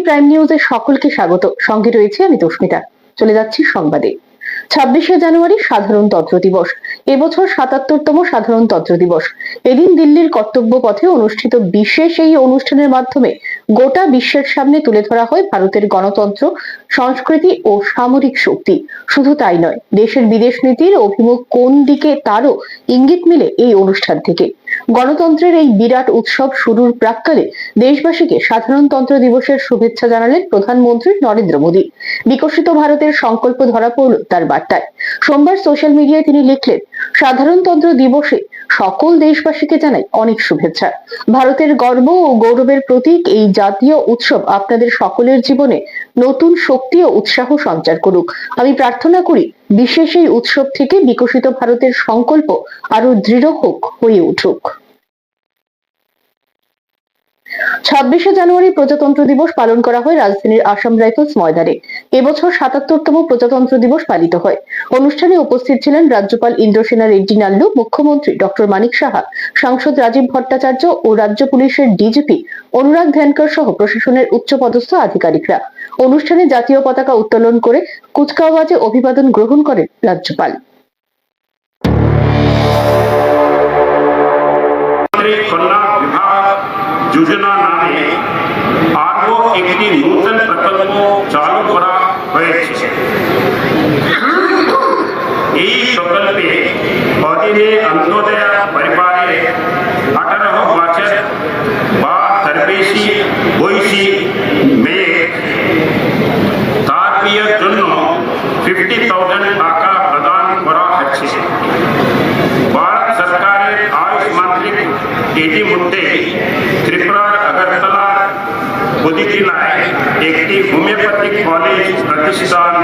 Prime নিউজে সকলকে স্বাগত। সঙ্গে রয়েছে আমি তস্মিতা। চলে যাচ্ছি সংবাদে। 26শে জানুয়ারি সাধারণতন্ত্র দিবস। এবছর 77তম সাধারণতন্ত্র দিবস। এদিন দিল্লির কর্তব্য পথে অনুষ্ঠিত বিশেষ এই অনুষ্ঠানের মাধ্যমে গোটা বিশ্বের সামনে তুলে ধরা হয় ভারতের গণতন্ত্র, সংস্কৃতি ও সামরিক শক্তি। শুধু তাই নয়, দেশের বিদেশ নীতির অভিমুখ কোন দিকে তারও ইঙ্গিত মিলে এই অনুষ্ঠান থেকে। গণতন্ত্রের এই বিরাট উৎসব শুরুর প্রাক্কালে দেশবাসীকে সাধারণতন্ত্র দিবসের শুভেচ্ছা জানালেন প্রধানমন্ত্রী নরেন্দ্র মোদী। বিকশিত ভারতের সংকল্প ধরা পড়ল তার বার্তায়। সোমবার সোশ্যাল মিডিয়ায় তিনি লিখলেন, সাধারণতন্ত্র দিবসে সকল দেশবাসীকে জানাই অনেক শুভেচ্ছা। ভারতের গর্ব ও গৌরবের প্রতীক এই জাতীয় উৎসব আপনাদের সকলের জীবনে নতুন শক্তি ও উৎসাহ সঞ্চার করুক। আমি প্রার্থনা করি বিশেষ এই উৎসব থেকে বিকশিত ভারতের সংকল্প আরো দৃঢ় হোক, হয়ে উঠুক। 26শে জানুয়ারি প্রজাতন্ত্র দিবস পালন করা হয় রাজধানীর আসাম রাইফেলস ময়দানে। এবছর 77তম প্রজাতন্ত্র দিবস পালিত হয়। অনুষ্ঠানে উপস্থিত ছিলেন রাজ্যপাল ইন্দ্রসেনা রেড্ডি নাল্লু, মুখ্যমন্ত্রী ডক্টর মানিক সাহা, সাংসদ রাজীব ভট্টাচার্য ও রাজ্য পুলিশের ডিজিপি অনুরাগ ধ্যানকর সহ প্রশাসনের উচ্চপদস্থ আধিকারিকরা। অনুষ্ঠানে জাতীয় পতাকা উত্তোলন করে কুচকাওয়াজে অভিবাদন গ্রহণ করেন রাজ্যপাল। যোজনা নামে আরও একটি নতুন প্রকল্প চালু করা হয়েছে। এই প্রকল্পে অধীনে অন্তোদয় পরিবারে 18 বছর বা তার বেশি বয়সী মেয়ে তার বিয়ের জন্য 50,000 টাকা প্রদান করা হচ্ছে। ভারত সরকারের আয়ুষ মন্ত্রী ইতিমধ্যে ত্রিপুরার আগরতলার বদিটিলায় একটি হোমিওপ্যাথিক কলেজ প্রতিষ্ঠান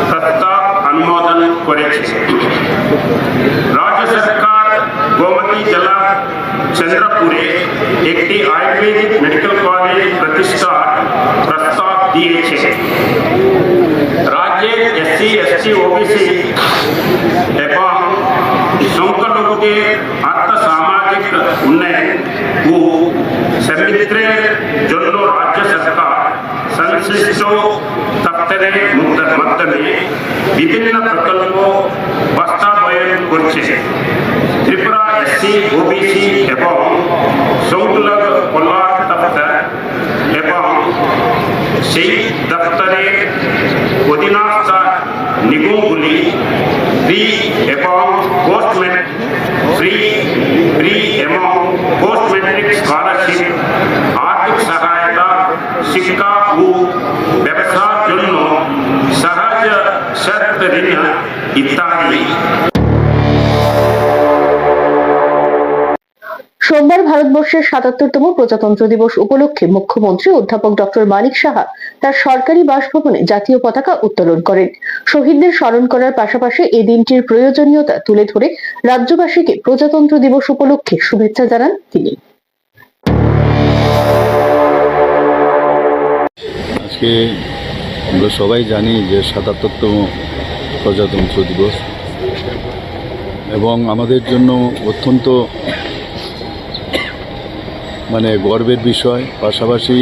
প্রস্তাব অনুমোদন করেছে। রাজ্য সরকার গোমতী জেলার চন্দ্রপুরে একটি আয়ুর্বেদিক মেডিকেল কলেজ প্রতিষ্ঠার প্রস্তাব দিয়েছে। রাজ্যের এসসি, এসটি, ওবিসি এবং সংখ্যালঘুদের আর্থসামাজিক উন্নয়ন ও সমৃদ্ধির জন্য রাজ্য সরকার সংশ্লিষ্ট দপ্তরের মাধ্যমে বিভিন্ন প্রকল্প বাস্তবায়ন করছে। ত্রিপুরা এসসি, ওবিসি এবং সংখ্যালঘু কল্যাণ দপ্তর এবং সেই দপ্তরের অধীনস্থ নিগমগুলি প্রি এবং পোস্ট ম্যাট্রিক স্কলারশিপ, আর্থিক সহায়তা, শিক্ষা ও ব্যবসার জন্য সহজ শর্ত ঋণ ইত্যাদি। সোমবার ভারতবর্ষের 77তম প্রজাতন্ত্র দিবস উপলক্ষে মুখ্যমন্ত্রী অধ্যাপক ডক্টর মানিক সাহা তার সরকারি বাসভবনে জাতীয় পতাকা উত্তোলন করেন। শহীদদের স্মরণ করার পাশাপাশি এই দিনটির প্রয়োজনীয়তা তুলে ধরে রাজ্যবাসীকে প্রজাতন্ত্র দিবস উপলক্ষে শুভেচ্ছা জানান তিনি। আজকে আমরা সবাই জানি যে 77তম প্রজাতন্ত্র দিবস এবং আমাদের জন্য অত্যন্ত গর্বের বিষয়। পাশাপাশি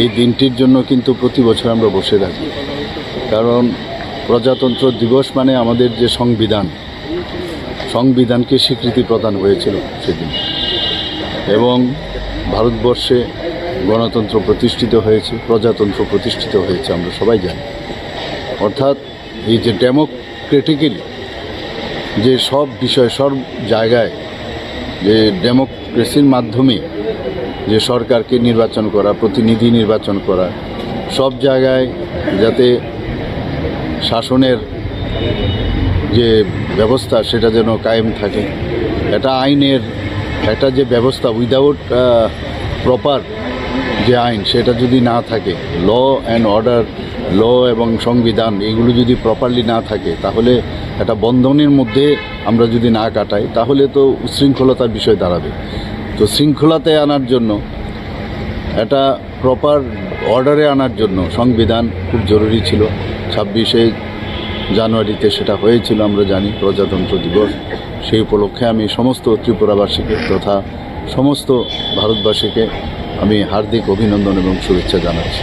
এই দিনটির জন্য কিন্তু প্রতি বছর আমরা বসে থাকি, কারণ প্রজাতন্ত্র দিবস মানে আমাদের যে সংবিধানকে স্বীকৃতি প্রদান হয়েছিল সেদিন, এবং ভারতবর্ষে গণতন্ত্র প্রতিষ্ঠিত হয়েছে, প্রজাতন্ত্র প্রতিষ্ঠিত হয়েছে, আমরা সবাই জানি। অর্থাৎ এই যে ডেমোক্রেটিক্যালি যে সব বিষয় সব জায়গায় যে ডেমোক্রেসির মাধ্যমে যে সরকারকে নির্বাচন করা, প্রতিনিধি নির্বাচন করা, সব জায়গায় যাতে শাসনের যে ব্যবস্থা সেটা যেন কায়েম থাকে, এটা আইনের একটা যে ব্যবস্থা উইদাউট প্রপার যে আইন সেটা যদি না থাকে, ল অ্যান্ড অর্ডার, ল এবং সংবিধান এগুলো যদি প্রপারলি না থাকে, তাহলে একটা বন্ধনের মধ্যে আমরা যদি না কাটাই তাহলে তো উচ্ছৃঙ্খলতার বিষয় দাঁড়াবে। তো শৃঙ্খলাতে আনার জন্য, এটা প্রপার অর্ডারে আনার জন্য সংবিধান খুব জরুরি ছিল। 26শে জানুয়ারিতে সেটা হয়েছিল, আমরা জানি, প্রজাতন্ত্র দিবস। সেই উপলক্ষে আমি সমস্ত ত্রিপুরাবাসীকে তথা সমস্ত ভারতবাসীকে আমি হার্দিক অভিনন্দন এবং শুভেচ্ছা জানাচ্ছি।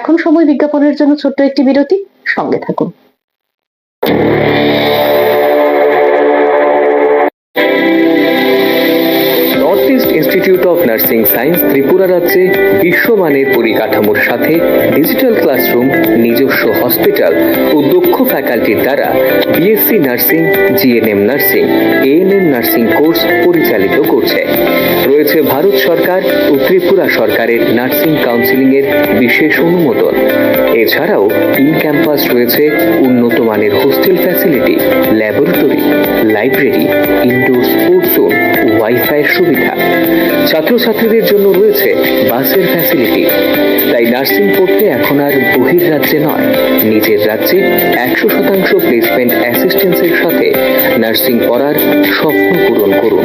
এখন সময় বিজ্ঞাপনের জন্য ছোট্ট একটি বিরতি, সঙ্গে থাকুন। North east institute of nursing science Tripura রাজ্যে বিশ্বমানের পরিকাঠামোর সাথে ডিজিটাল ক্লাসরুম, নিজস্ব হসপিটাল ও দক্ষ ফ্যাকাল্টির দ্বারা BSc nursing, GNM nursing, ANM nursing course পরিচালিত করছে। রয়েছে ভারত সরকার ও ত্রিপুরা সরকারের নার্সিং কাউন্সিলিং এর বিশেষ অনুমোদন। এছাড়াও ইন ক্যাম্পাস রয়েছে উন্নত মানের hostel facility, laboratory, library, indoor sports zone ও ওয়াইফাই এর সুবিধা। ছাত্রছাত্রীদের জন্য রয়েছে বাসের ফ্যাসিলিটি। তাই নার্সিং পড়তে এখন আর বহির্রাজ্যে নয়, নিজের রাজ্যে 100% প্লেসমেন্ট অ্যাসিস্ট্যান্সের সাথে নার্সিং পড়ার স্বপ্ন পূরণ করুন।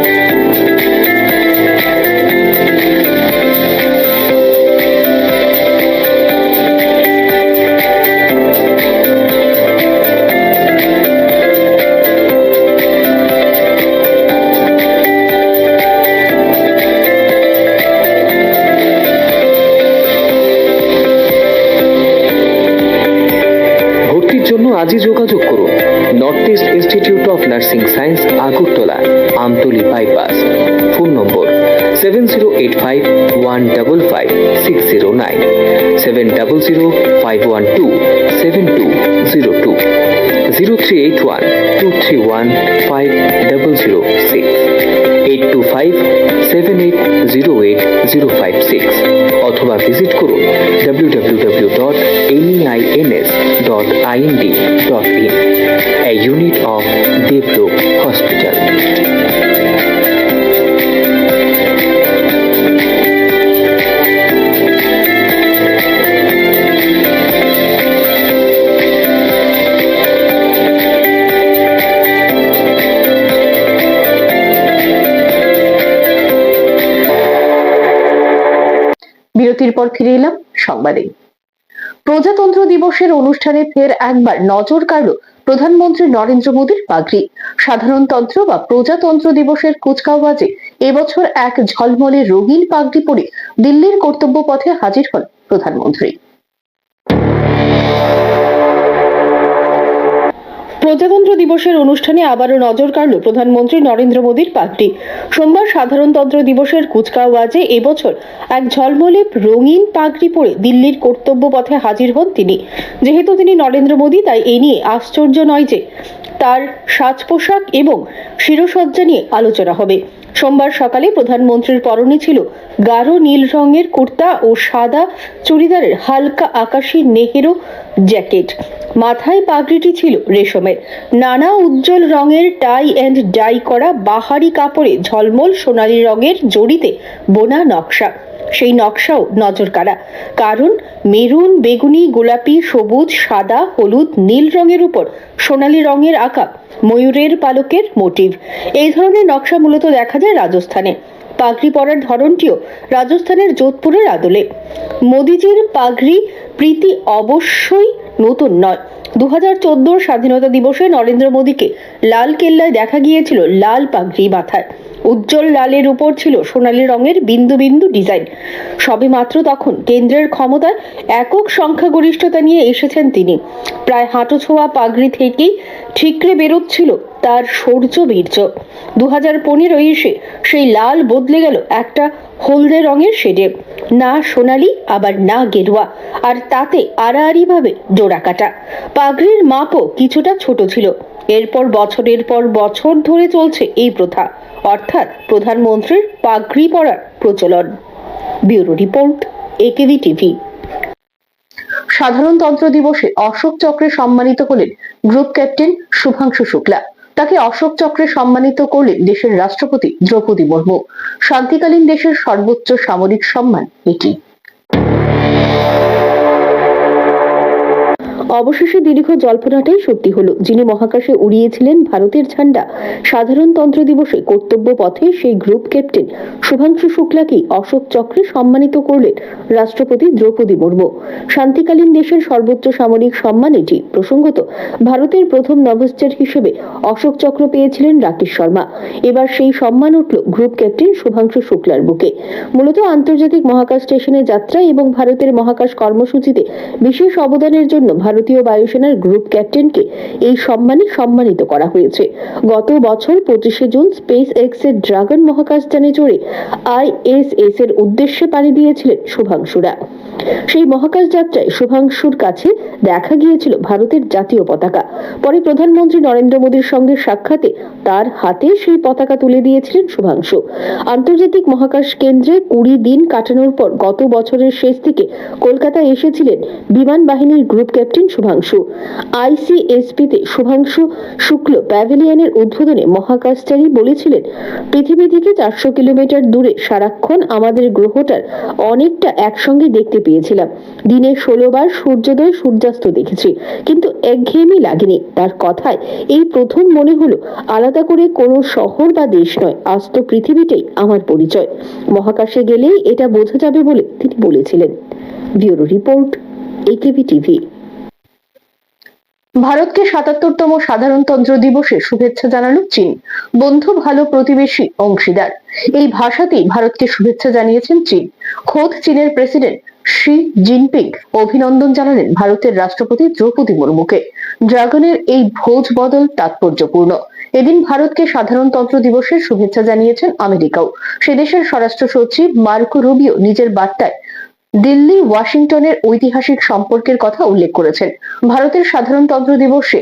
জন্য আজই যোগাযোগ করুন north east institute of nursing science, Agartala, Amtali bypass. Phone নম্বর 7085155609, 7005127202, 0381231506, 8257808056 অথবা ভিজিট করুন www.neins.ind.in, a unit of Devlook Hospital. বিরতির পর ফিরে এলাম সংবাদে। প্রজাতন্ত্র দিবসের অনুষ্ঠানে ফের একবার নজর কাড়ল প্রধানমন্ত্রী নরেন্দ্র মোদীর পাগড়ি। সাধারণতন্ত্র বা প্রজাতন্ত্র দিবসের কুচকাওয়াজে এবছর এক ঝলমলে রঙিন পাগড়ি পরে দিল্লির কর্তব্য পথে হাজির হন প্রধানমন্ত্রী। প্রজাতন্ত্র দিবসের অনুষ্ঠানে আবারও নজর কাড়ল প্রধানমন্ত্রী নরেন্দ্র মোদীর পাগড়ি। সোমবার সাধারণতন্ত্র দিবসের কুচকাওয়াজে এবছর এক ঝলমলে রঙিন পাগড়ি পরে দিল্লির কর্তব্য পথে হাজির হন তিনি। যেহেতু তিনি নরেন্দ্র মোদী, তাই এ নিয়ে আশ্চর্য নয় যে তার সাজ পোশাক এবং শিরসজ্জা নিয়ে আলোচনা হবে। সোমবার সকালে প্রধানমন্ত্রীর পরনে ছিল গাঢ় নীল রঙের কুর্তা ও সাদা চুড়িদারের হালকা আকাশী নেহেরো জ্যাকেট। মাথায় পাগড়িটি ছিল রেশমের। নানা উজ্জ্বল রঙের টাই অ্যান্ড ডাই করা বাহারি কাপড়ে ঝলমল সোনালী রঙের জড়িতে বোনা নকশা। সেই নকশাও নজর কাড়া, কারণ মেরুন, বেগুনি, গোলাপি, সবুজ, সাদা, হলুদ, নীল রঙের উপর সোনালী রঙের আঁকা ময়ূরের পালকের মোটিভ। এই ধরনের নকশা মূলত দেখা যায় রাজস্থানে। পাগড়ি পরার ধরনটিও রাজস্থানের যোধপুরের আদলে। মোদিজির পাগড়ি প্রীতি অবশ্যই নতুন নয়। 2014 স্বাধীনতা দিবসে নরেন্দ্র মোদীকে লাল কেল্লায় দেখা গিয়েছিল লাল পাগড়ি মাথায়। উজ্জ্বল লালের উপর ছিল সোনালী রঙের বিন্দু বিন্দু ডিজাইন। সবে মাত্র তখন কেন্দ্রের ক্ষমতায় একক সংখ্যাগরিষ্ঠতা নিয়ে এসেছেন তিনি। প্রায় হাঁটু ছোঁয়া পাগড়ি থেকেই ঠিকরে বেরোচ্ছিল তার শৌর্য বীর্য। 2015 এসে সেই লাল বদলে গেল একটা হলদে রঙের শেডে, না সোনালী আবার না গেরুয়া, আর তাতে আড়াআড়ি ভাবে জোড়া কাটা। পাগড়ির মাপও কিছুটা ছোট ছিল। এরপর বছরের পর বছর ধরে চলছে এই প্রথা, অর্থাৎ প্রধানমন্ত্রীর পাগড়ি পরার প্রচলন। Bureau report, AKB TV. সাধারণতন্ত্র দিবসে অশোক চক্রে সম্মানিত হলেন গ্রুপ ক্যাপ্টেন শুভাংশু শুক্লা। তাকে অশোক চক্রে সম্মানিত করলেন দেশের রাষ্ট্রপতি দ্রৌপদী মুর্মু। শান্তিকালীন দেশের সর্বোচ্চ সামরিক সম্মান এটি। অবশেষে দীর্ঘ জল্পনাটাই সত্যি হলো। যিনি মহাকাশে উড়িয়েছিলেন ভারতের ঝান্ডা সাধারণতন্ত্র দিবসে কর্তব্য পথে সেই গ্রুপ ক্যাপ্টেন শুভাংশু শুক্লাকেই অশোক চক্রে সম্মানিত করলেন রাষ্ট্রপতি দ্রৌপদী মুর্মু। শান্তিকালীন দেশের সর্বোচ্চ সামরিক সম্মান এটি। প্রসঙ্গত, ভারতের প্রথম নভোশ্চর হিসেবে অশোক চক্র পেয়েছিলেন রাকেশ শর্মা। এবার সেই সম্মান উঠল গ্রুপ ক্যাপ্টেন শুভাংশু শুক্লার বুকে। মূলত আন্তর্জাতিক মহাকাশ স্টেশনে যাত্রা এবং ভারতের মহাকাশ কর্মসূচিতে বিশেষ অবদানের জন্য ভারতীয় বায়ুসেনার গ্রুপ ক্যাপ্টেনকে এই সম্মানে সম্মানিত করা হয়েছে। গত বছর 25শে জুন স্পেস এক্স এর ড্রাগন মহাকাশযানে চড়ে ISS এর উদ্দেশ্যে পাড়ি দিয়েছিলেন শুভাংশুরা। সেই মহাকাশ যাত্রায় শুভাংশুর কাছে দেখা গিয়েছিল ভারতের জাতীয় পতাকা। পরে প্রধানমন্ত্রী নরেন্দ্র মোদীর সঙ্গে সাক্ষাতে তার হাতে সেই পতাকা তুলে দিয়েছিলেন শুভাংশু। আন্তর্জাতিক মহাকাশ কেন্দ্রে 20 দিন কাটানোর পর গত বছরের শেষ দিকে কলকাতায় এসেছিলেন বিমান বাহিনীর গ্রুপ ক্যাপ্টেন শুভাংশু। ICSP-তে শুভাংশু শুক্ল প্যাভিলিয়নের উদ্বোধনে মহাকাশচারী বলেছিলেন, পৃথিবী থেকে 400 কিলোমিটার দূরে সারাক্ষণ আমাদের গ্রহটার অনেকটা একসঙ্গে দেখতে পেয়েছিলাম। দিনে 16 বার সূর্যোদয় সূর্যাস্ত দেখেছি, কিন্তু একঘেয়েমি লাগেনি। তার কথায় এই প্রথম মনে হলো আলাদা করে কোনো শহর বা দেশ নয়, আস্ত পৃথিবীটাই আমার পরিচয়। মহাকাশে গেলেই এটা বোঝা যাবে বলে তিনি বলেছিলেন। Bureau report, AKB TV. ভারতকে 77তম সাধারণতন্ত্র দিবসে শুভেচ্ছা জানালো চীন। বন্ধু, ভালো প্রতিবেশী, অংশীদার, এই ভাষাতেই ভারতকে শুভেচ্ছা জানিয়েছেন চীন। খোদ চীনের প্রেসিডেন্ট শি জিনপিং অভিনন্দন জানালেন ভারতের রাষ্ট্রপতি দ্রৌপদী মুর্মুকে। ড্রাগনের এই ভোজ বদল তাৎপর্যপূর্ণ। এদিন ভারতকে সাধারণতন্ত্র দিবসের শুভেচ্ছা জানিয়েছেন আমেরিকাও। সে দেশের স্বরাষ্ট্র সচিব মার্কো রুবিও নিজের বার্তায় দিল্লি ওয়াশিংটনের ঐতিহাসিক সম্পর্কের কথা উল্লেখ করেছেন। ভারতের সাধারণতন্ত্র দিবসে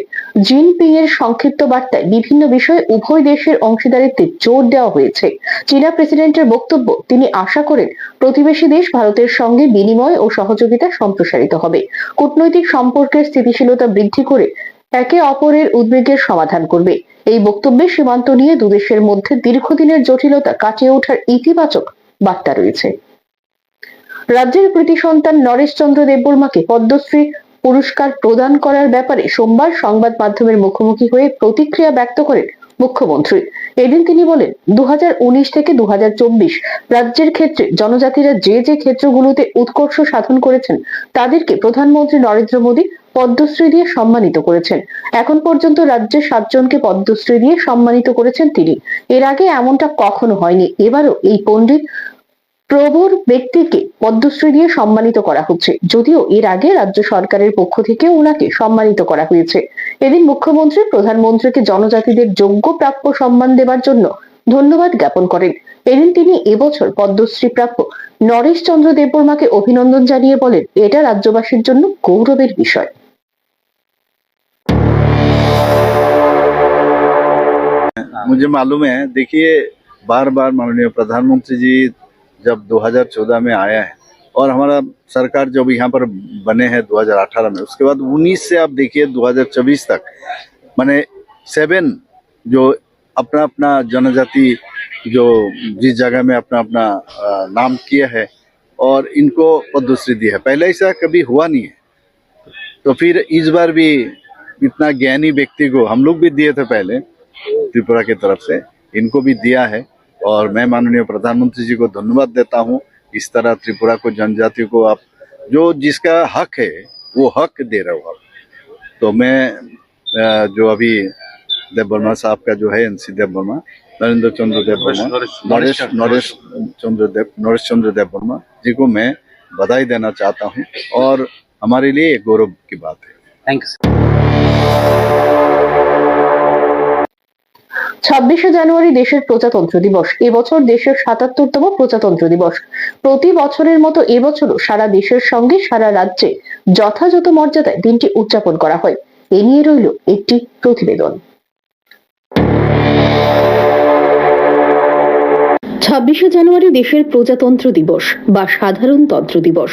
জিনপিং এর সংক্ষিপ্ত বার্তায় বিভিন্ন বিষয়ে উভয় দেশের অংশীদারিত্বে জোর দেওয়া হয়েছে। চীনা প্রেসিডেন্টের বক্তব্য, তিনি আশা করেন প্রতিবেশী দেশ ভারতের সঙ্গে বিনিময় ও সহযোগিতা সম্প্রসারিত হবে, কূটনৈতিক সম্পর্কের স্থিতিশীলতা বৃদ্ধি করে একে অপরের উদ্বেগের সমাধান করবে। এই বক্তব্যে সীমান্ত নিয়ে দুদেশের মধ্যে দীর্ঘদিনের জটিলতা কাটিয়ে ওঠার ইতিবাচক বার্তা রয়েছে। রাজ্যের কৃতি সন্তান নরেশ চন্দ্র দেববর্মাকে পদ্মশ্রী পুরস্কার প্রদান করার ব্যাপারে সোমবার সংবাদ মাধ্যমের মুখোমুখি হয়ে প্রতিক্রিয়া ব্যক্ত করেন মুখ্যমন্ত্রী। এদিন তিনি বলেন, 2019 থেকে 2024 রাজ্যের ক্ষেত্রে জনজাতিরা যে যে ক্ষেত্রগুলোতে উৎকর্ষ সাধন করেছেন তাদেরকে প্রধানমন্ত্রী নরেন্দ্র মোদী পদ্মশ্রী দিয়ে সম্মানিত করেছেন। এখন পর্যন্ত রাজ্যে 7 জনকে পদ্মশ্রী দিয়ে সম্মানিত করেছেন তিনি। এর আগে এমনটা কখনো হয়নি। এবারও এই পণ্ডিত প্রবর ব্যক্তিকে পদ্মশ্রী দিয়ে সম্মানিত করা হচ্ছে, যদিও এর আগে রাজ্য সরকারের পক্ষ থেকে ওনাকে সম্মানিত করা হয়েছে। এদিন মুখ্যমন্ত্রী প্রধানমন্ত্রীকে জনজাতিদের যোগ্য প্রাপ্য সম্মান দেবার জন্য ধন্যবাদ জ্ঞাপন করেন। এদিন তিনি এবছর পদ্মশ্রী প্রাপ্য নরেশ চন্দ্র দেববর্মাকে অভিনন্দন জানিয়ে বলেন, এটা রাজ্যবাসীর জন্য গৌরবের বিষয়। मुझे मालूम है, देखिए बार बार माननीय प्रधानमंत्री जी जब 2014 में आया है और हमारा सरकार जब यहाँ पर बने हैं 2018 में, उसके बाद 19 से आप देखिए 2024 तक माने 7 जो अपना अपना जनजाति जो जिस जगह में अपना अपना नाम किया है और इनको पद्मश्री दी है। पहले ऐसा कभी हुआ नहीं है, तो फिर इस बार भी इतना ज्ञानी व्यक्ति को हम लोग भी दिए थे पहले त्रिपुरा की तरफ से, इनको भी दिया है और मैं माननीय प्रधानमंत्री जी को धन्यवाद देता हूँ। इस तरह त्रिपुरा को जनजाति को आप जो जिसका हक है वो हक दे रहे हो आप। तो मैं जो अभी देवबर्मा साहब का जो है NC देवबर्मा, नरेंद्र चंद्र देवबर्मा, नरेश चंद्र देवबर्मा जी को मैं बधाई देना चाहता हूँ और हमारे लिए एक गौरव की बात है। Thank you. 26শে জানুয়ারি দেশের প্রজাতন্ত্র দিবস। এবছর দেশের 77তম প্রজাতন্ত্র দিবস। প্রতি বছরের মতো এবছরও সারা দেশের সঙ্গে সারা রাজ্যে যথাযথ মর্যাদায় দিনটি উদযাপন করা হয়। এ নিয়ে রইল একটি প্রতিবেদন। 26শে জানুয়ারি দেশের প্রজাতন্ত্র দিবস বা সাধারণতন্ত্র দিবস।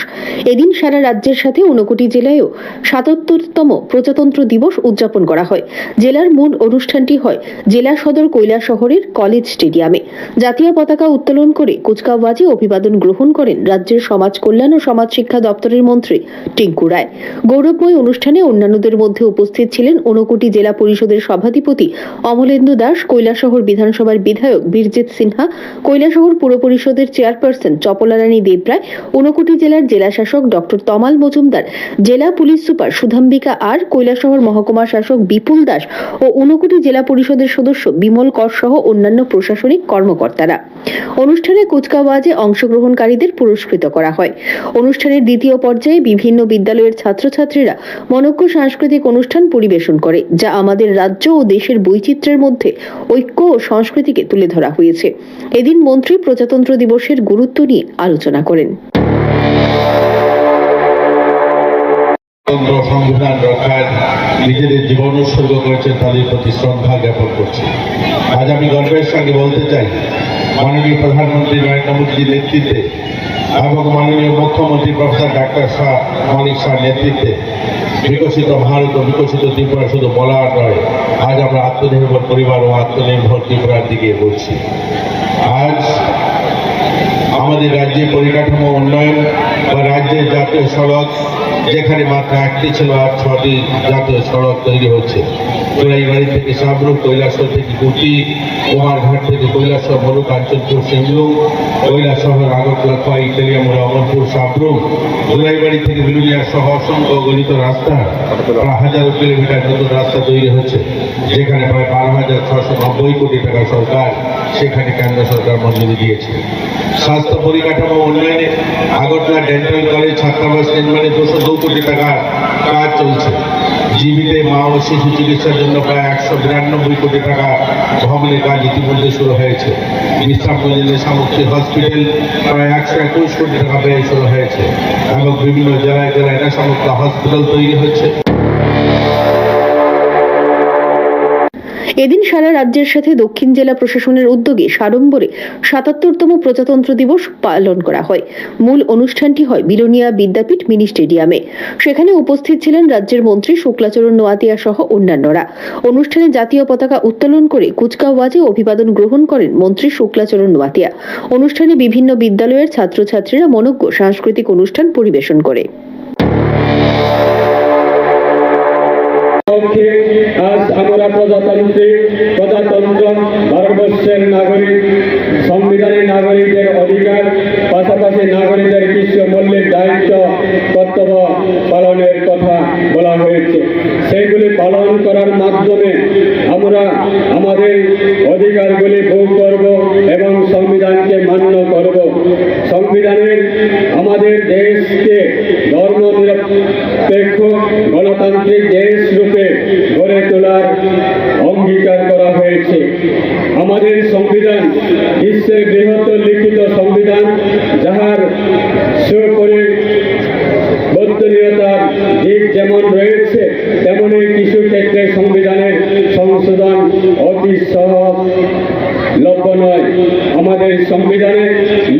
এদিন সারা রাজ্যের সাথে 59 জেলায়ও 77তম প্রজাতন্ত্র দিবস উদযাপন করা হয়। জেলার মূল অনুষ্ঠানটি হয় জেলা সদর কৈলাসহরের কলেজ স্টেডিয়ামে। জাতীয় পতাকা উত্তোলন করে কুচকাওয়াজে অভিবাদন গ্রহণ করেন রাজ্যের সমাজ কল্যাণ ও সমাজ শিক্ষা দপ্তরের মন্ত্রী টিঙ্কু রায়। গৌরবময় অনুষ্ঠানে অন্যান্যদের মধ্যে উপস্থিত ছিলেন 59 জেলা পরিষদের সভাধিপতি অমলেন্দু দাস, কৈলাসহর বিধানসভার বিধায়ক বীরজিৎ সিনহা, কৈলাসহর পুর পরিষদের চেয়ারপারসন চপলারানী দেবরায়, 59 জেলার জেলাশাসক ডক্টর তমাল মজুমদার, জেলা পুলিশ সুপার সুধাম্বিকা আর, কৈলাসহর মহকুমা শাসক বিপুল দাস ও 59 জেলা পরিষদের সদস্য বিমল কর সহ অন্যান্য প্রশাসনিক কর্মকর্তারা। অনুষ্ঠানে কুচকাওয়াজে অংশগ্রহণকারীদের পুরস্কৃত করা হয়। অনুষ্ঠানের দ্বিতীয় পর্যায়ে বিভিন্ন বিদ্যালয়ের ছাত্রছাত্রীরা মনোজ্ঞ সাংস্কৃতিক অনুষ্ঠান পরিবেশন করে, যা আমাদের রাজ্য ও দেশের বৈচিত্র্যের মধ্যে ঐক্য ও সংস্কৃতিকে তুলে ধরা হয়েছে। এদিন মন্ত্রী প্রজাতন্ত্র দিবসের গুরুত্ব নিয়ে আলোচনা করেন। সংবিধান রক্ষার নিজেদের জীবন উৎসর্গ করেছেন, তাদের প্রতি শ্রদ্ধা জ্ঞাপন করছি। আজ আমি গর্বের সঙ্গে বলতে চাই, মাননীয় প্রধানমন্ত্রী নরেন্দ্র মোদীর নেতৃত্বে এবং মাননীয় মুখ্যমন্ত্রী প্রফেসর ডাক্তার শাহ মানিক শাহ নেতৃত্বে বিকশিত ভারত ও বিকশিত ত্রিপুরা শুধু বলার নয়, আজ আমরা আত্মনির্ভর পরিবার ও আত্মনির্ভর ত্রিপুরার দিকে বলছি। আজ আমাদের রাজ্যে পরিকাঠামো উন্নয়ন বা রাজ্যের জাতীয় সড়ক, যেখানে মাত্র একটি ছিল আর 6টি জাতীয় সড়ক তৈরি হচ্ছে। চোরাইবাড়ি থেকে সাবরুম, কৈলাসহর থেকে কুটি, কুমারঘাট থেকে কৈলাসহর, মরু, কাঞ্চনপুর, সিমলুং, কৈলাসহর, আগরতলা, খোয়াই, তেলিয়ামুড়া, অমরপুর, সাবরুম, চোরাইবাড়ি থেকে বিলুনিয়া সহ অসংখ্য গলিত রাস্তা, প্রায় 1000 কিলোমিটার নতুন রাস্তা তৈরি হচ্ছে, যেখানে প্রায় 12,690 কোটি টাকা সরকার, সেখানে কেন্দ্র সরকার মঞ্জুরি দিয়েছে। স্বাস্থ্য পরিকাঠামো উন্নয়নে আগরতলা ডেন্টাল কলেজ ছাত্রাবাস নির্মাণে 202 কোটি টাকার কাজ চলছে। জীবিতে মা ও শিশু চিকিৎসার জন্য প্রায় 192 কোটি টাকা ভবনের কাজ ইতিমধ্যে শুরু হয়েছে। বিশ্রামগঞ্জে সামগ্রী হসপিটাল প্রায় 121 কোটি টাকা ব্যয় শুরু হয়েছে এবং বিভিন্ন জেলায় জেলায় নেশামুক্ত হসপিটাল তৈরি হচ্ছে। এদিন সারা রাজ্যের সাথে দক্ষিণ জেলা প্রশাসনের উদ্যোগে সাড়ম্বরে 77তম প্রজাতন্ত্র দিবস পালন করা হয়। মূল অনুষ্ঠানটি হয় বিলোনিয়া বিদ্যাপীঠ মিনি স্টেডিয়ামে। সেখানে উপস্থিত ছিলেন রাজ্যের মন্ত্রী শুক্লাচরণ নোয়াতিয়া সহ অন্যান্যরা। অনুষ্ঠানে জাতীয় পতাকা উত্তোলন করে কুচকাওয়াজে অভিবাদন গ্রহণ করেন মন্ত্রী শুক্লাচরণ নোয়াতিয়া। অনুষ্ঠানে বিভিন্ন বিদ্যালয়ের ছাত্রছাত্রীরা মনোজ্ঞ সাংস্কৃতিক অনুষ্ঠান পরিবেশন করে। আজ আমরা প্রজাতন্ত্র ভারতবর্ষের নাগরিক, সংবিধানের নাগরিকদের অধিকার, পাশাপাশি নাগরিকদের কিছু মৌলিক দায়িত্ব কর্তব্য পালনের কথা বলা হয়েছে। সেইগুলি পালন করার মাধ্যমে আমরা আমাদের অধিকারগুলি ভোগ করব এবং সংবিধানকে মান্য করব। সংবিধানের আমাদের দেশকে ধর্মনিরপেক্ষ গণতান্ত্রিক দেশ রূপে গড়ে তোলার অঙ্গীকার করা হয়েছে। আমাদের সংবিধান বিশ্বের বৃহত্তর লিখিত সংবিধান, যাহার সুপরিবর্তনীয়তার দিক যেমন রয়েছে, তেমনি কিছু ক্ষেত্রে সংবিধানের সংশোধন অতি সহজলভ্য নয়। আমাদের সংবিধানে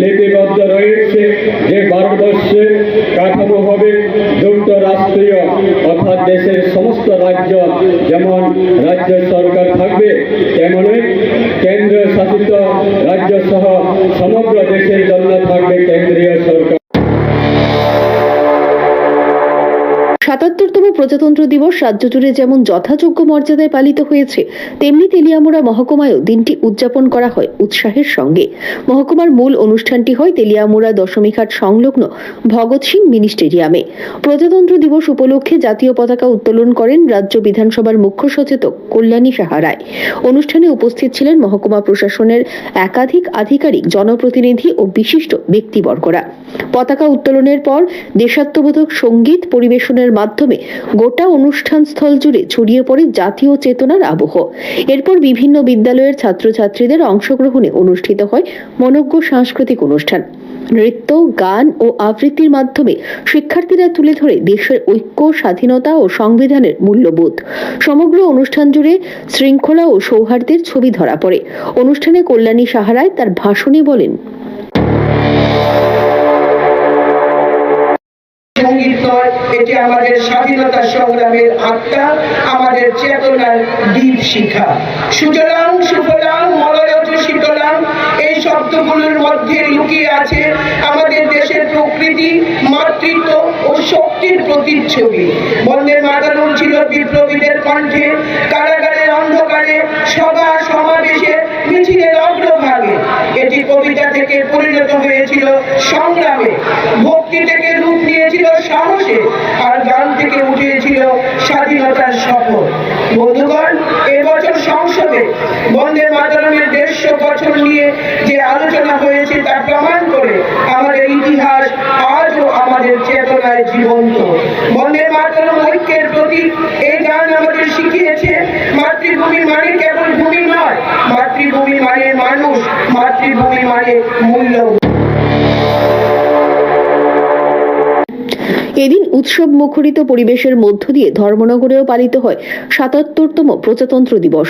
লিপিবদ্ধ রয়েছে যে ভারতবর্ষের কাঠামো হবে যুক্তরাষ্ট্রীয়, অর্থাৎ দেশের সমস্ত রাজ্য যেমন রাজ্য সরকার থাকবে, তেমনি কেন্দ্রীয় শাসিত রাজ্য সহ সমগ্র দেশের জন্য থাকবে কেন্দ্রীয় সরকার। 77তম প্রজাতন্ত্র দিবস রাজ্য জুড়ে যেমন যথাযোগ্য মর্যাদায় পালিত হয়েছে, তেমনি তেলিয়ামুড়া মহকুমায়ও দিনটি উদযাপন করা হয় উৎসাহের সঙ্গে। মহকুমার মূল অনুষ্ঠানটি হয় তেলিয়ামুড়া দশমীঘাট সংলগ্ন ভগৎ সিং মিনি স্টেডিয়ামে। প্রজাতন্ত্র দিবস উপলক্ষে জাতীয় পতাকা উত্তোলন করেন রাজ্য বিধানসভার মুখ্য সচেতক কল্যাণী সাহা রায়। অনুষ্ঠানে উপস্থিত ছিলেন মহকুমা প্রশাসনের একাধিক আধিকারিক, জনপ্রতিনিধি ও বিশিষ্ট ব্যক্তিবর্গরা। পতাকা উত্তোলনের পর দেশাত্মবোধক সঙ্গীত পরিবেশনের মাধ্যমে গোটা অনুষ্ঠান স্থল জুড়ে ছড়িয়ে পড়ে জাতীয় চেতনার আবহ। এরপর বিভিন্ন বিদ্যালয়ের ছাত্রছাত্রীদের অংশগ্রহণে অনুষ্ঠিত হয় মনোজ্ঞ সাংস্কৃতিক অনুষ্ঠান। নৃত্য, গান ও আবৃত্তির মাধ্যমে শিক্ষার্থীরা তুলে ধরে দেশের ঐক্য, স্বাধীনতা ও সংবিধানের মূল্যবোধ। সমগ্র অনুষ্ঠান জুড়ে শৃঙ্খলা ও সৌহার্দ্যের ছবি ধরা পড়ে। অনুষ্ঠানে কল্যাণী সাহারায় তার ভাষণে বলেন, সঙ্গীত নয়, এটি আমাদের স্বাধীনতা সংগ্রামের আত্মা, আমাদের চেতনার দীপ শিখা। সুতরাং সুফলাং মলয়জ শীতলাং, এই শব্দগুলোর মধ্যে লুকিয়ে আছে আমাদের দেশের প্রকৃতি, মাতৃত্ব ও শক্তির প্রতিচ্ছবি। বন্দে মাতরম ছিল বিপ্লবীদের কণ্ঠে, কারাগারের অন্ধকারে, সভা সমাবেশে, মিছিলের অগ্রভাগে। এটি কবিতা থেকে পরিণত হয়েছিল সংগ্রামে, ভক্তি থেকে রূপ নিয়েছিল সাহসে, আর গান থেকে উঠেছিল স্বাধীনতার শপথ। বন্ধুগণ, এবছর সংসদে বন্দে মাতরমের 150 বছর নিয়ে যে আলোচনা হয়েছে তা প্রমাণ করে আমাদের ইতিহাস আজও আমাদের চেতনায় জীবন্ত। বন্দে মাতরম ঐক্যের প্রতীক। এই গান আমাদের শিখিয়েছে মাতৃভূমি মানে কেবল ভূমি নয়, মাতৃভূমি মানে মানুষ, মাতৃভূমি মানে মূল্য। এদিন উৎসব মুখরিত পরিবেশের মধ্য দিয়ে ধর্মনগরেও পালিত হয় ৭৭তম প্রজাতন্ত্র দিবস।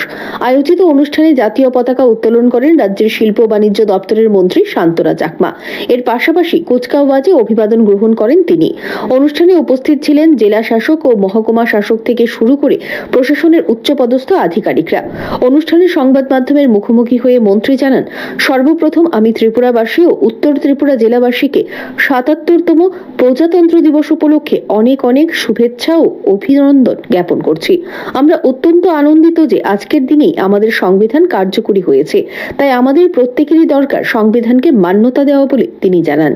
আয়োজিত অনুষ্ঠানে জাতীয় পতাকা উত্তোলন করেন রাজ্যের শিল্প বাণিজ্য দপ্তরের মন্ত্রী শান্তরা চাকমা। এর পাশাপাশি কুচকাওয়াজে অভিবাদন গ্রহণ করেন তিনি। অনুষ্ঠানে উপস্থিত ছিলেন জেলা শাসক ও মহকুমা শাসক থেকে শুরু করে প্রশাসনের উচ্চপদস্থ আধিকারিকরা। অনুষ্ঠানে সংবাদ মাধ্যমের মুখোমুখি হয়ে মন্ত্রী জানান, সর্বপ্রথম আমি ত্রিপুরাবাসী ও উত্তর ত্রিপুরা জেলাবাসীকে ৭৭তম প্রজাতন্ত্র দিবস উপলক্ষে অনেক অনেক শুভেচ্ছা ও অভিনন্দন জ্ঞাপন করছি। আমরা অত্যন্ত আনন্দিত যে আজকের দিনেই আমাদের সংবিধান কার্যকরী হয়েছে, তাই আমাদের প্রত্যেকেরই দরকার সংবিধানকে মান্যতা দেওয়া বলে তিনি জানান।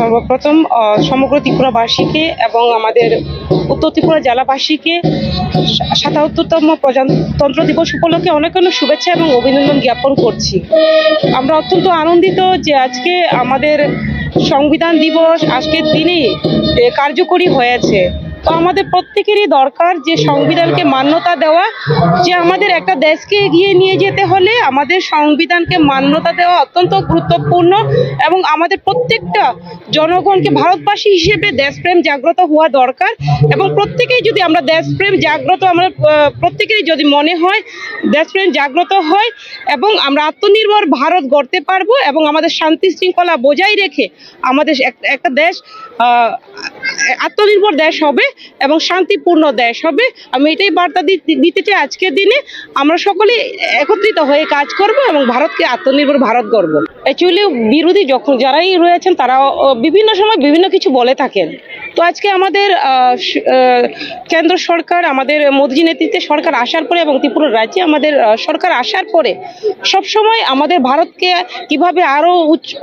সর্বপ্রথম সমগ্র ত্রিপুরাবাসীকে এবং আমাদের উত্তর ত্রিপুরা জেলাবাসীকে ৭৭তম প্রজাতন্ত্র দিবস উপলক্ষে অনেক অনেক শুভেচ্ছা এবং অভিনন্দন জ্ঞাপন করছি। আমরা অত্যন্ত আনন্দিত যে আজকে আমাদের সংবিধান দিবস আজকের দিনে কার্যকরী হয়েছে। তো আমাদের প্রত্যেকেরই দরকার যে সংবিধানকে মান্যতা দেওয়া, যে আমাদের একটা দেশকে এগিয়ে নিয়ে যেতে হলে আমাদের সংবিধানকে মান্যতা দেওয়া অত্যন্ত গুরুত্বপূর্ণ এবং আমাদের প্রত্যেকটা জনগণকে ভারতবাসী হিসেবে দেশপ্রেম জাগ্রত হওয়া দরকার। এবং প্রত্যেকেই যদি আমরা দেশপ্রেম জাগ্রত, আমরা প্রত্যেকেরই যদি মনে হয় দেশপ্রেম জাগ্রত হয় এবং আমরা আত্মনির্ভর ভারত গড়তে পারবো এবং আমাদের শান্তি শৃঙ্খলা বজায় রেখে আমাদের একটা দেশ আত্মনির্ভর দেশ হবে এবং শান্তিপূর্ণ দেশ হবে। আমি এটাই বার্তা দিতে চাই আজকের দিনে আমরা সকলে একত্রিত হয়ে কাজ করব এবং ভারতকে আত্মনির্ভর ভারত গড়ব। অ্যাকচুয়ালি বিরোধী যখন যারাই রয়েছেন তারা বিভিন্ন সময় বিভিন্ন কিছু বলে থাকেন। তো আজকে আমাদের কেন্দ্র সরকার, আমাদের মোদীজি নেতৃত্বে সরকার আসার পরে এবং ত্রিপুরা রাজ্যে আমাদের সরকার আসার পরে সবসময় আমাদের ভারতকে কিভাবে আরও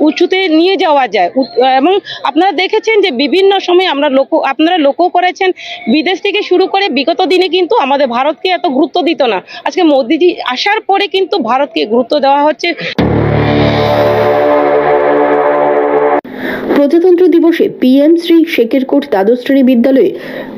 উঁচুতে নিয়ে যাওয়া যায়। এবং আপনারা দেখেছেন যে বিভিন্ন সময় আপনারা লক্ষ্য করেছেন বিদেশ থেকে শুরু করে বিগত দিনে কিন্তু আমাদের ভারতকে এত গুরুত্ব দিত না। আজকে মোদীজি আসার পরে কিন্তু ভারতকে গুরুত্ব দেওয়া হচ্ছে। প্রজাতন্ত্র দিবসে পিএম শ্রী শেকের কোট দ্বাদশ শ্রেণী বিদ্যালয়ে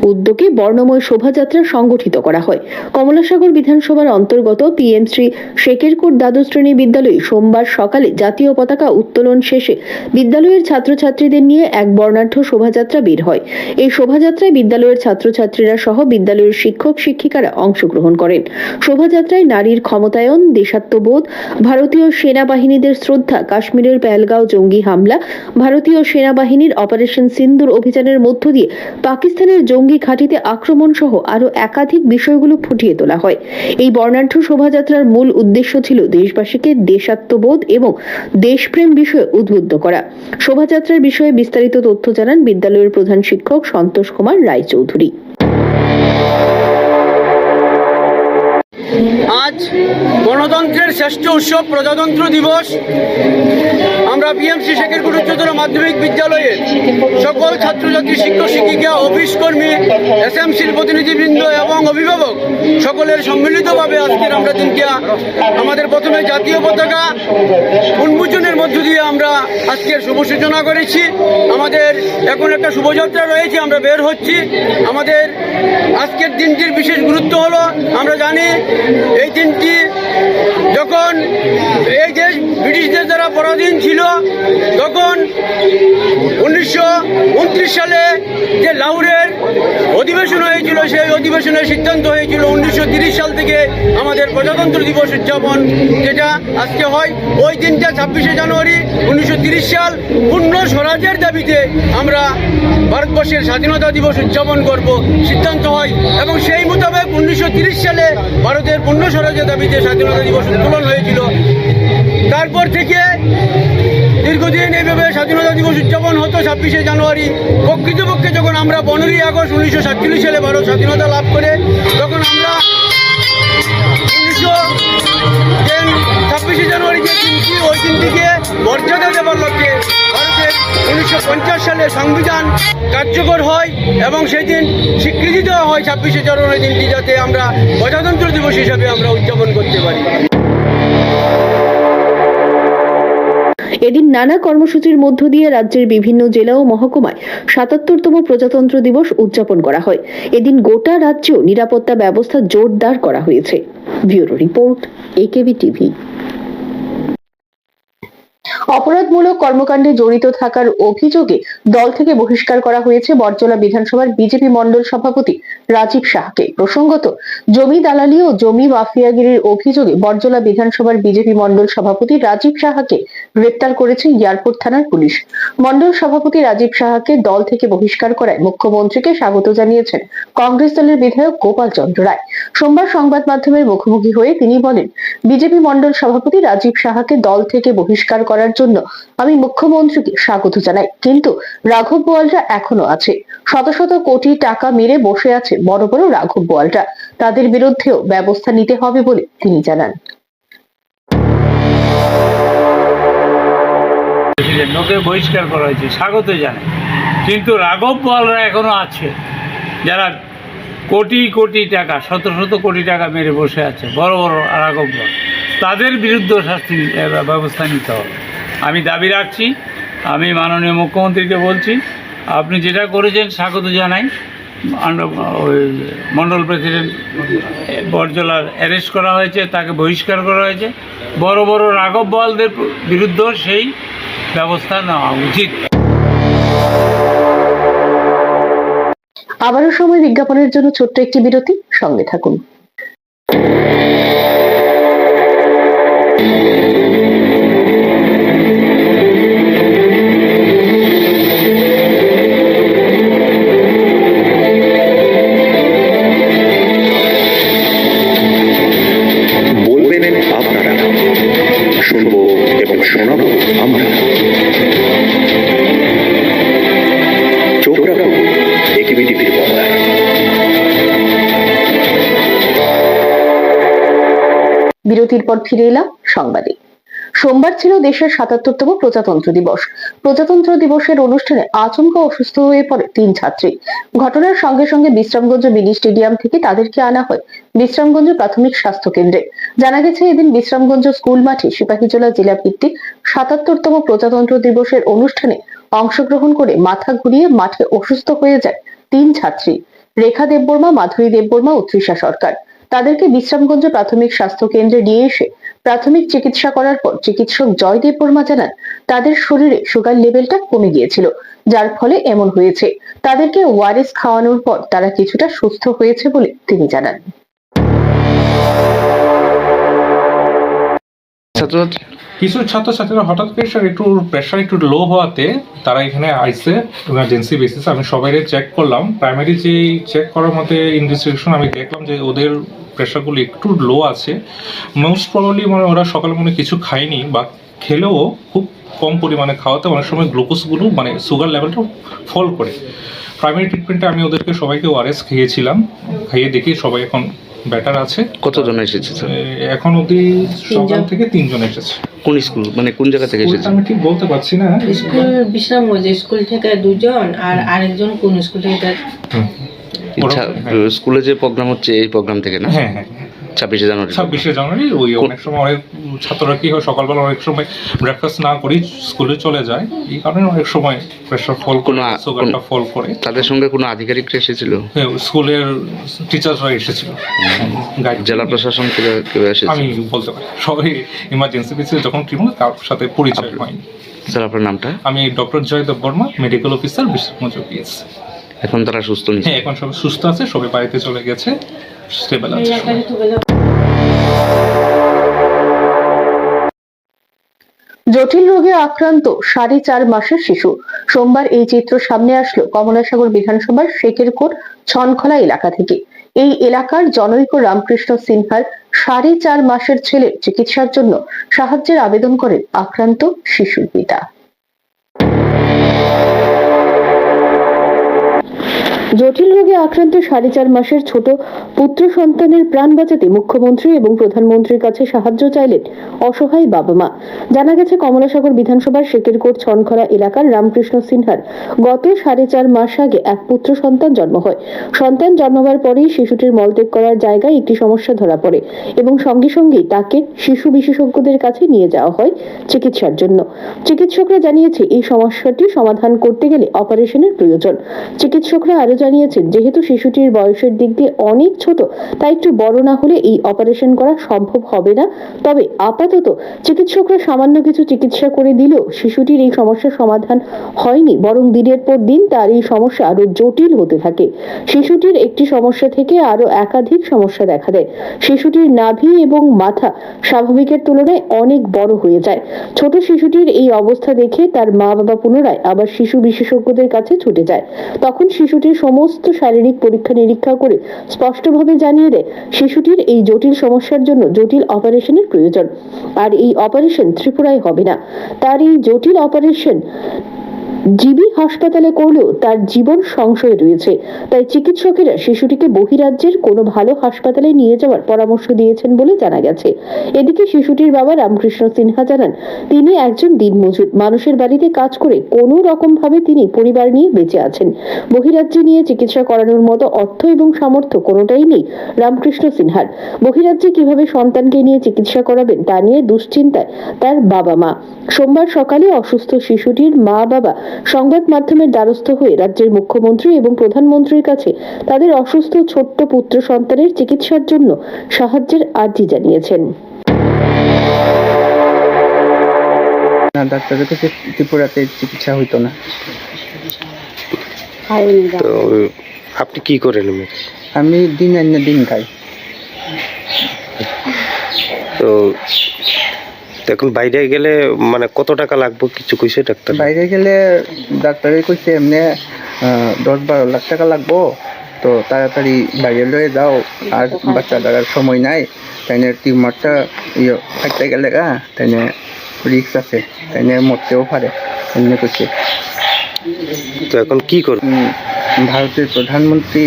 উদ্যোগে বর্ণময় শোভাযাত্রা সংগঠিত করা হয়। কমলাসাগর বিধানসভার অন্তর্গত পিএম শ্রী শেকের কোট দ্বাদশ শ্রেণী বিদ্যালয়ে সোমবার সকালে জাতীয় পতাকা উত্তোলন শেষে বিদ্যালয়ের ছাত্রছাত্রীদের নিয়ে এক বর্ণাঢ্য শোভাযাত্রা বের হয়। এই শোভাযাত্রায় বিদ্যালয়ের ছাত্রছাত্রীরা সহ বিদ্যালয়ের শিক্ষক শিক্ষিকারা অংশগ্রহণ করেন। শোভাযাত্রায় নারীর ক্ষমতায়ন, দেশাত্মবোধ, ভারতীয় সেনাবাহিনীদের শ্রদ্ধা, কাশ্মীরের পেহেলগাঁও জঙ্গি হামলা, ভারতীয় সেনাবাহিনীর অপারেশন সিন্দুর অভিযানের মধ্য দিয়ে পাকিস্তানের জঙ্গি ঘাঁটিতে আক্রমণ সহ আরো একাধিক বিষয়গুলো ফুটিয়ে তোলা হয়। এই বর্ণাঢ্য শোভাযাত্রার মূল উদ্দেশ্য ছিল দেশবাসীকে দেশাত্মবোধ এবং দেশপ্রেম বিষয়ে উদ্বুদ্ধ করা। শোভাযাত্রার বিষয়ে বিস্তারিত তথ্য জানান বিদ্যালয়ের প্রধান শিক্ষক সন্তোষ কুমার রায়চৌধুরী। আজ গণতন্ত্রের শ্রেষ্ঠ উৎসব প্রজাতন্ত্র দিবস। আমরা বিএমসি শেকের কোট উচ্চতর মাধ্যমিক বিদ্যালয়ের সকল ছাত্রছাত্রী, শিক্ষক শিক্ষিকা, অফিস কর্মী, এসএমসির প্রতিনিধিবৃন্দ এবং অভিভাবক সকলের সম্মিলিতভাবে আজকের আমরা দিনকে আমাদের প্রথমে জাতীয় পতাকা উন্মোচনের মধ্য দিয়ে আমরা আজকের শুভ সূচনা করেছি। আমাদের এখন একটা শুভযাত্রা রয়েছে, আমরা বের হচ্ছি। আমাদের আজকের দিনটির বিশেষ গুরুত্ব হলো, আমরা জানি এই দিনটি যখন এই দেশ ব্রিটিশদের দ্বারা পরাধীন ছিল, তখন 1929 সালে যে লাহোরের অধিবেশন হয়েছিল, সেই অধিবেশনের সিদ্ধান্ত হয়েছিল 1930 সাল থেকে আমাদের প্রজাতন্ত্র দিবস উদযাপন যেটা আজকে হয়। ওই দিনটা 26শে জানুয়ারি 1930 সাল পূর্ণ স্বরাজের দাবিতে আমরা ভারতবর্ষের স্বাধীনতা দিবস উদযাপন করব সিদ্ধান্ত হয়, এবং সেই মোতাবেক 1930 সালে ভারতের পূর্ণ স্বরাজের দাবিতে স্বাধীনতা দিবস উত্তোলন হয়েছিল। তারপর থেকে দীর্ঘদিন এইভাবে স্বাধীনতা দিবস উদযাপন হতো 26শে জানুয়ারি। প্রকৃতপক্ষে যখন আমরা 15ই আগস্ট 1947 সালে ভারত স্বাধীনতা লাভ করে, তখন আমরা 26শে জানুয়ারি যে দিনটি, ওই দিনটিকে মর্যাদা দেবার লক্ষ্যে ভারতের 1950 সালে সংবিধান কার্যকর হয়, এবং সেই দিন স্বীকৃতি দেওয়া হয় 26শে জানুয়ারি দিনটি, যাতে আমরা প্রজাতন্ত্র দিবস হিসাবে আমরা উদযাপন করতে পারি। এদিন নানা কর্মসূচির মধ্য দিয়ে রাজ্যের বিভিন্ন জেলা ও মহকুমায় ৭৭তম প্রজাতন্ত্র দিবস উদযাপন করা হয়। এদিন গোটা রাজ্যেও নিরাপত্তা ব্যবস্থা জোরদার করা হয়েছে। Bureau report, AKB TV. অপরাধমূলক কর্মকাণ্ডে জড়িত থাকার অভিযোগে দল থেকে বহিষ্কার করা হয়েছে বরজলা বিধানসভার বিজেপি মণ্ডল সভাপতি রাজীব সাহাকে। প্রসঙ্গত, জমি দালালি ও জমি মাফিয়াগিরির অভিযোগে বরজলা বিধানসভার বিজেপি মণ্ডল সভাপতি রাজীব সাহাকে গ্রেপ্তার করেছে এয়ারপোর্ট থানার পুলিশ। মণ্ডল সভাপতি রাজীব সাহাকে দল থেকে বহিষ্কার করায় মুখ্যমন্ত্রীকে স্বাগত জানিয়েছেন কংগ্রেস দলের বিধায়ক গোপাল চন্দ্র রায়। সোমবার সংবাদ মাধ্যমের মুখোমুখি হয়ে তিনি বলেন, বিজেপি মণ্ডল সভাপতি রাজীব সাহাকে দল থেকে বহিষ্কার করার জন্য আমি মুখ্যমন্ত্রীকে স্বাগত জানাই, কিন্তু রাঘব বোয়ালরা এখনো আছে। শত শত কোটি টাকা মেরে বসে আছে বড় বড় রাঘব বোয়ালরা, তাদের বিরুদ্ধেও ব্যবস্থা নিতে হবে বলে তিনি জানান। ওকে বহিষ্কার করা হয়েছে, স্বাগত জানাই, কিন্তু রাঘব বোয়ালরা এখনো আছে, যারা কোটি কোটি টাকা, শত শত কোটি টাকা মেরে বসে আছে, বড় বড় রাঘব বোয়াল, তাদের বিরুদ্ধে শাস্তি ব্যবস্থা নিতে হবে। আমি দাবি রাখছি, আমি মাননীয় মুখ্যমন্ত্রীকে বলছি, আপনি যেটা করেছেন স্বাগত জানাই। ওই মণ্ডল প্রেসিডেন্ট বরজলার অ্যারেস্ট করা হয়েছে, তাকে বহিষ্কার করা হয়েছে, বড় বড় রাঘব বোয়ালদের বিরুদ্ধেও সেই ব্যবস্থা নেওয়া উচিত। আবারও সময় বিজ্ঞাপনের জন্য ছোট্ট একটি বিরতি, সঙ্গে থাকুন। বলবেন আপনারা, শুনবো এবং শোনাবো আমরা। চোখ রাখুন একেবি টিভির পর্দায়। বিরতির পর ফিরে এলাম সংবাদে। সোমবার ছিল দেশের ৭৭তম প্রজাতন্ত্র দিবস। প্রজাতন্ত্র দিবসের অনুষ্ঠানে আচমকা অসুস্থ হয়ে পড়ে ৩ ছাত্রী। ঘটনার সঙ্গে সঙ্গে বিশ্রামগঞ্জ মিনি স্টেডিয়াম থেকে তাদেরকে আনা হয় বিশ্রামগঞ্জ প্রাথমিক স্বাস্থ্য কেন্দ্রে। জানা গেছে, এদিন বিশ্রামগঞ্জ স্কুল মাঠে সিপাহীজলা জেলা ভিত্তিক ৭৭তম প্রজাতন্ত্র দিবসের অনুষ্ঠানে অংশগ্রহণ করে মাথা ঘুরিয়ে মাঠে অসুস্থ হয়ে যায় ৩ ছাত্রী, রেখা দেববর্মা, মাধুরী দেববর্মা ও তৃষা সরকার। তাদেরকে বিশ্রামগঞ্জ প্রাথমিক স্বাস্থ্য কেন্দ্রে নিয়ে এসে প্রাথমিক চিকিৎসা করার পর চিকিৎসক জয় দেববর্মা জানান, তাদের শরীরে সুগার লেভেলটা কমে গিয়েছিল, যার ফলে এমন হয়েছে। তাদেরকে ওআরএস খাওয়ানোর পর তারা কিছুটা সুস্থ হয়েছে বলে তিনি জানান। কিছু ছাত্রছাত্রীরা হঠাৎ করে একটু প্রেশার একটু লো হওয়াতে তারা এখানে আইসে ইমার্জেন্সি বেসিস। আমি সবাই চেক করলাম, প্রাইমারি যে চেক করার মধ্যে ইনভেস্টিগেশন আমি দেখলাম যে ওদের প্রেশারগুলো একটু লো আছে। মোস্ট প্রবাবলি মানে ওরা সকালে মনে কিছু খায়নি, বা খেলেও খুব কম পরিমাণে খাওয়াতে অনেক সময় গ্লুকোজগুলো মানে সুগার লেভেলটা ফল করে। প্রাইমারি ট্রিটমেন্টে আমি ওদেরকে সবাইকে ওআরএস খাইয়েছিলাম, খাইয়ে দেখি সবাই এখন বেটার আছে। কতজন এসেছে? এখন অবধি সকাল থেকে 3 জন এসেছে। কোন স্কুল মানে কোন জায়গা থেকে এসেছে আমি ঠিক বলতে পারছি না। স্কুল বিশ্রামগঞ্জ স্কুল থেকে 2 জন আর আরেকজন কোন স্কুল থেকে। স্কুলে যে প্রোগ্রাম হচ্ছে এই প্রোগ্রাম থেকে না? হ্যাঁ হ্যাঁ। 26শে জানুয়ারি ওই অনেক সময় অনেক ছাত্ররা কি হয় সকালবেলা অনেক সময় ব্রেকফাস্ট না করেই স্কুলে চলে যায়, এই কারণে অনেক সময় প্রেশার ফল করে, সুগারটা ফল করে। তাদের সঙ্গে কোনো আধিকারিকরা এসেছিল? হ্যাঁ, স্কুলের টিচার্সরা এসেছিল। জেলা প্রশাসন কেউ এসেছে? আমি বলতে পারি, সবাই ইমার্জেন্সি বেসিসে যখন ট্রিটমেন্ট তার সাথে পরিচয় হয়নি। স্যার আপনার নামটা? আমি doctor Joydev Barma, medical officer, বিশ্বমঞ্চ পিএস। এখন তারা সুস্থ? হ্যাঁ, এখন সবাই সুস্থ আছে, সবাই বাড়িতে চলে গেছে, স্টেবল আছে। জটিল রোগে আক্রান্ত 4.5 মাসের শিশু। সোমবার এই চিত্র সামনে আসলো কমলাসাগর বিধানসভার শেকেরকোট ছনখলা এলাকা থেকে। এই এলাকার জনৈক রামকৃষ্ণ সিনহার 4.5 মাসের ছেলের চিকিৎসার জন্য সাহায্যের আবেদন করেন আক্রান্ত শিশুর পিতা। জটিল রোগে আক্রান্ত 4.5 মাসের ছোট পুত্র সন্তানের প্রাণ বাঁচাতে মুখ্যমন্ত্রী এবং প্রধানমন্ত্রীর কাছে সাহায্য চাইলেন অসহায় বাবা মা। জানা গেছে, কমলাসাগর বিধানসভার শেকেরকোট ছনখলা এলাকার রামকৃষ্ণ সিনহার গত 4.5 মাস আগে এক পুত্র সন্তান জন্ম হয়। সন্তান জন্মাবার পরেই শিশুটির মলত্যাগ করার জায়গায় একটি সমস্যা ধরা পড়ে এবং সঙ্গে সঙ্গেই তাকে শিশু বিশেষজ্ঞদের কাছে নিয়ে যাওয়া হয় চিকিৎসার জন্য। চিকিৎসকরা জানিয়েছে, এই সমস্যাটি সমাধান করতে গেলে অপারেশনের প্রয়োজন। চিকিৎসকরা আরো জানিয়েছেন, যেহেতু শিশুটির বয়সের দিক দিয়ে অনেক ছোট, তাই একটু বড় না হলে এই অপারেশন করা সম্ভব হবে না। তবে আপাতত চিকিৎসকরা সামান্য কিছু চিকিৎসা করে দিলেও শিশুটির এই সমস্যার সমাধান হয়নি, বরং দিনের পর দিন তার এই সমস্যা আরো জটিল হতে থাকে। শিশুটির একটি সমস্যা থেকে আরো একাধিক সমস্যা দেখা দেয়। শিশুটির নাভি এবং মাথা স্বাভাবিকের তুলনায় অনেক বড় হয়ে যায়। ছোট শিশুটির এই অবস্থা দেখে তার মা বাবা পুনরায় আবার শিশু বিশেষজ্ঞদের কাছে ছুটে যায়। তখন শিশুটির সমস্ত শারীরিক পরীক্ষা নিরীক্ষা করে স্পষ্টভাবে জানিয়ে দেয়, শিশুটির এই জটিল সমস্যার জন্য জটিল অপারেশনের প্রয়োজন। আর এই অপারেশন ত্রিপুরায় হবে না। তার এই জটিল অপারেশন জিবি হাসপাতালে করলেও তার জীবন সংশয়ে রয়েছে। তাই চিকিৎসকেরা শিশুটিকে বহিরাজ্যের কোনো ভালো হাসপাতালে নিয়ে যাওয়ার পরামর্শ দিয়েছেন বলে জানা গেছে। এদিকে শিশুটির বাবা রামকৃষ্ণ সিনহা জানান, তিনি একজন দিনমজুর, মানুষের বাড়িতে কাজ করে কোনো রকম ভাবে তিনি পরিবার নিয়ে বেঁচে আছেন। বহিরাজ্যে নিয়ে চিকিৎসা করানোর মতো অর্থ এবং সামর্থ্য কোনোটাই নেই রামকৃষ্ণ সিনহার। বহিরাজ্যে কিভাবে সন্তানকে নিয়ে চিকিৎসা করাবেন তা নিয়ে দুশ্চিন্তায় তার বাবা মা। সোমবার সকালে অসুস্থ শিশুটির মা বাবা সংবাদ মাধ্যমের দ্বারস্থ হয়ে রাজ্যের মুখ্যমন্ত্রী এবং প্রধানমন্ত্রীর কাছে তাদের অসুস্থ ছোট্ট পুত্র সন্তানের চিকিৎসার জন্য সাহায্যের আর্জি জানিয়েছেন। ডাক্তারের কাছে ত্রিপুরাতে চিকিৎসা হইতো না। তো আপনি কি করেন? আমি দিন আনি দিন খাই। তো এখন বাইরে গেলে মানে কত টাকা লাগবে কিছু কইছে ডাক্তার? বাইরে গেলে ডাক্তারে কইছে এমনি 10-12 লাখ টাকা লাগবো, তো তাড়াতাড়ি বাইরে লয়ে যাও, আর বাচ্চাটার আর সময় নাই, তাইনে টিউমারটা ফাইটতে গেলে তাইনে রিস্ক আছে, তাইনে মরতেও পারে, এমনি কইছে। তো এখন কি করব? ভারতের প্রধানমন্ত্রী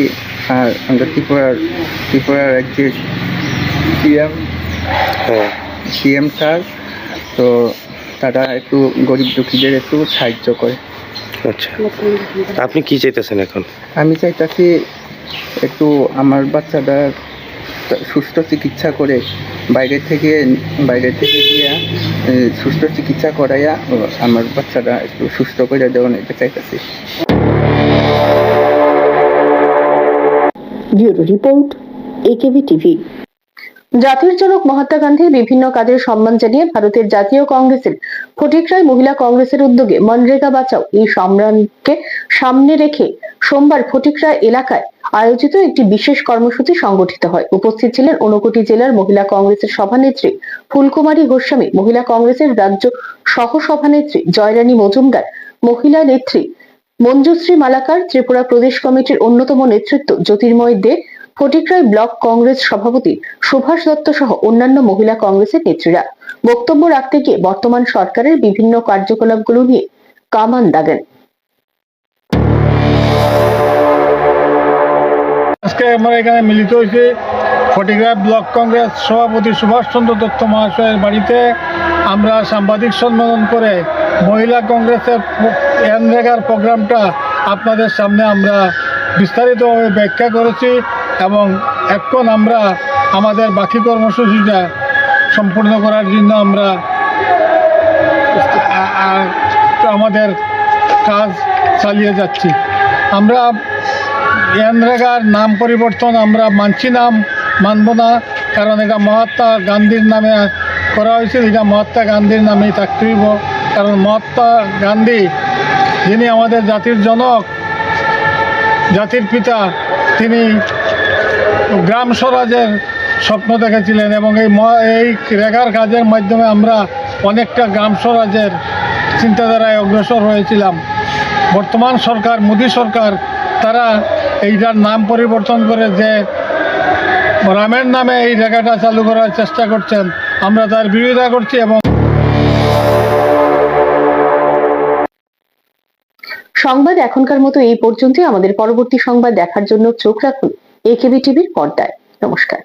আর আমাদের ত্রিপুরা রাজ্যের সিএম স্যার, তো তারা একটু গরিব দুঃখীদের একটু সাহায্য করে। আচ্ছা, আপনি কি চাইতেছেন এখন? আমি চাইতেছি একটু আমার বাচ্চাটা সুস্থ চিকিৎসা করে বাইরে থেকে গিয়া সুস্থ চিকিৎসা করাইয়া আমার বাচ্চাটা একটু সুস্থ করে দেওয়া এটা চাইতেছি। Bureau report, AKB TV. জাতির জনক মহাত্মা গান্ধীর বিভিন্ন কাজের সম্মান জানিয়ে ভারতের জাতীয় কংগ্রেসের ফটিকরায় মহিলা কংগ্রেসের উদ্যোগে মনরেগা বাঁচাও এই সংগ্রামকে সামনে রেখে সোমবার ফটিকরায় এলাকায় আয়োজিত একটি বিশেষ কর্মসূচি সংগঠিত হয়। উপস্থিত ছিলেন ঊনকোটি জেলার মহিলা কংগ্রেসের সভানেত্রী ফুলকুমারী গোস্বামী, মহিলা কংগ্রেসের রাজ্য সহ সভানেত্রী জয়রানী মজুমদার, মহিলা নেত্রী মঞ্জুশ্রী মালাকার, ত্রিপুরা প্রদেশ কমিটির অন্যতম নেতৃত্ব জ্যোতির্ময় দে, ফটিকরায় ব্লক কংগ্রেস সভাপতি সুভাষ দত্ত সহ অন্যান্য মহিলা কংগ্রেসের নেত্রীরা বক্তব্য রাখতে গিয়ে বর্তমান সরকারের বিভিন্ন কার্যকলাপগুলো নিয়ে কামান দাগেন। আজকে আমরা এখানে মিলিত হয়েছি ফটিকরায় ব্লক কংগ্রেস সভাপতি সুভাষ চন্দ্র দত্ত মহাশয়ের বাড়িতে। আমরা সাংবাদিক সম্মেলন করে মহিলা কংগ্রেসের এনরেগার প্রোগ্রামটা আপনাদের সামনে আমরা বিস্তারিতভাবে ব্যাখ্যা করেছি এবং এখন আমরা আমাদের বাকি কর্মসূচিটা সম্পূর্ণ করার জন্য আমরা আমাদের কাজ চালিয়ে যাচ্ছি। আমরা এনরেগার নাম পরিবর্তন আমরা মানব না, কারণ এটা মহাত্মা গান্ধীর নামে করা হয়েছে, এটা মহাত্মা গান্ধীর নামেই থাকতে হইব। কারণ মহাত্মা গান্ধী, যিনি আমাদের জাতির জনক, জাতির পিতা, তিনি গ্রাম স্বরাজের স্বপ্ন দেখেছিলেন এবং এই রেগার কাজের মাধ্যমে আমরা অনেকটা গ্রাম স্বরাজের চিন্তাধারায় অগ্রসর হয়েছিলাম। বর্তমান সরকার, মোদী সরকার, তারা এইটার নাম পরিবর্তন করে যে রামের নামে এই রেগাটা চালু করার চেষ্টা করছেন, আমরা তার বিরোধিতা করছি। এবং সংবাদ এখনকার মতো এই পর্যন্তই। আমাদের পরবর্তী সংবাদ দেখার জন্য চোখ রাখুন একেবি টিভির পর্দায়। নমস্কার।